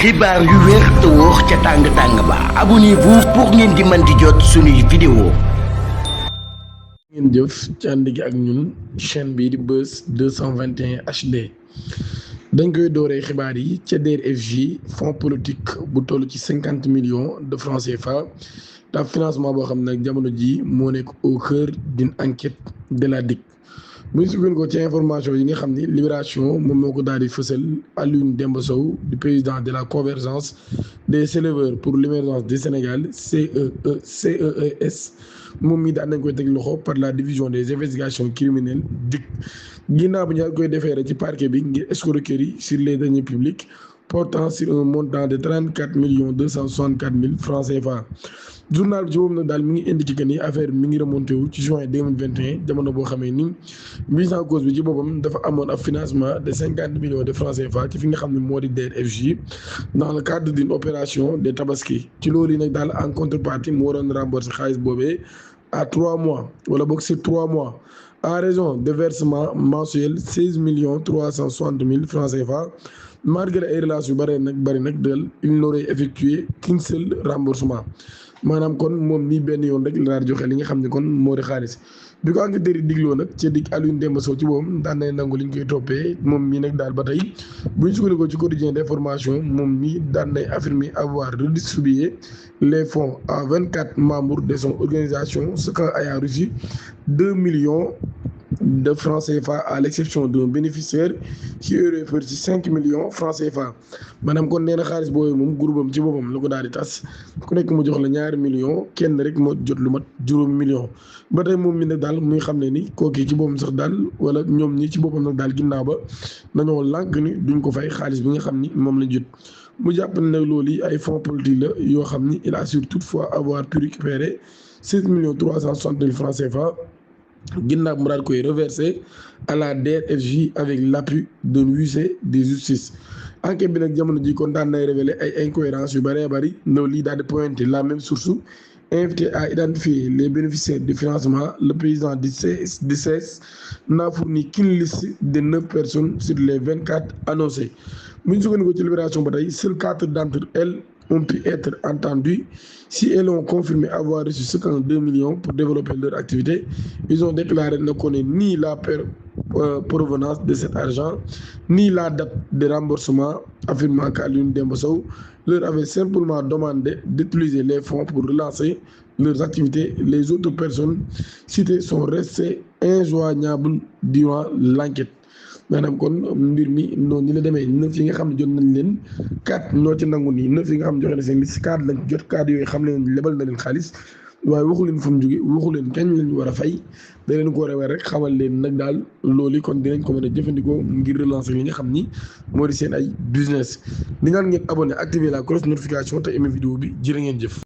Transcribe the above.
xibaar yu wér te wóor ca tàng ba abonnez-vous pour ngeen di mën di jot suñuy vidéo. ngeen jëf ci ànd gi ak ñun chaîne bii di Buzz 221 HD dañ koy dooree xibaar yi ca DER/FJ fonds politique bu toll ci 50 millions de francs CFA te financement boo xam ne nag jamono ji moo nekk au cœur d'une enquête de la DIC. muy sukkandikoo ci information yi nga xam ni Libération moom moo ko daal di fësal. Alioune Demba Sow du président de la convergence des éleveurs pour l'émergence du Sénégal CES moom mii daan nañ koy teg loxo par la division des investigations criminelles DIC ginnaaw bi ñu koy defeere ci parquet bi ngir escroquerie sur les deniers publics portant sur un montant de 34,264,000 francs CFA. journal bi ci boobu nag daal mi ngi indiqué que ni affaire mi ngi remonté wu ci juin 2021 jamono boo xamee ni mise en cause bi ci boppam dafa amoon ab financement de 50 millions de francs CFA ci fi nga xam ne moo di DER/FJ dans le cadre d'une opération de tabaski. ci loolu yi nag daal en contrepartie mu waroon rembourser xaalis boobee à 3 mois wala boog c'est 3 mois en raison de versement mensuel 16,360,000 francs CFA. Malgré ay relations yu bari nag il n'aurait effectué qu'un seul remboursement. maanaam kon moom mii benn yoon rek la daal joxe li nga xam ne kon moo di xaalis bi ko enquêteurs yi digloo nag ca dig Alioune Demba Sow ci boobu daan nañ nangu li ñu koy toppee moom mii nag daal ba tey bu ñu sukkandikoo ci quotidien d'information moom mii daan nay affirmer avoir redistribué les fonds à 24 membres de son organisation ce qu'en ayant reçu 2 millions de francs CFA à l'exception d'un bénéficiaire qui aurait reçu 5 millions francs CFA. maanaam kon nee na xaalis boobu moom groupe am ci boppam la ko daal di tas ku nekk mu jox la 2 millions kenn rek moo jot lu mat 5 millions. ba tey moom mi nag daal muy xam ne ni kooku ci boppam sax daal wala ñoom ñi ci boppam nag daal ginnaaw ba nañoo lànk ni duñ ko fay xaalis bi nga xam ni moom lañ jot. mu jàpp ne nag loolu yi ay fonds politique la yoo xam ni il assure toutefois avoir pu récupérer 16,360,000 francs CFA. ginnaaw mu daal koy reversé à la DER/FJ avec l'appui d'un huissier de justice. enquête bi nag jamono ji kon daan nay révélé ay incohérences yu bëree bëri ndaw lii daal di pointé la même source invité à identifier les bénéficiaires du financement. Le président du CES n'a fourni qu'une liste de 9 personnes sur les 24 annoncées. bu ñu sukkandikoo ci Libération ba tey seules 4 d'entre elles ont pu être entendues. Si elles ont confirmé avoir reçu 52 millions pour développer leur activité, ils ont déclaré ne connaître ni la provenance de cet argent, ni la date de remboursement, affirmant qu'Alioune Demba Sow leur avait simplement demandé d'utiliser les fonds pour relancer leurs activités. Les autres personnes citées sont restées injoignables durant l'enquête. maanaam kon mbir mi noonu ni la demee 9 yi nga xam ne jot nañ leen 4 ñoo ci nangu nii 9 yi nga xam ne joxe na seen liste 4 lañ jot 4 yooyu xam leen lebal na leen xaalis waaye waxu leen fu mu jóge waxu leen kañ lañ war a fay da leen ko war a weer rek xamal leen nag daal loolu kon dinañ ko mën a jëfandikoo ngir relancer li nga xam ni moo di seen ay business. di ñaan ngeen abonné activer la cloche notification te aimé vidéo bi jërë ngeen jëf.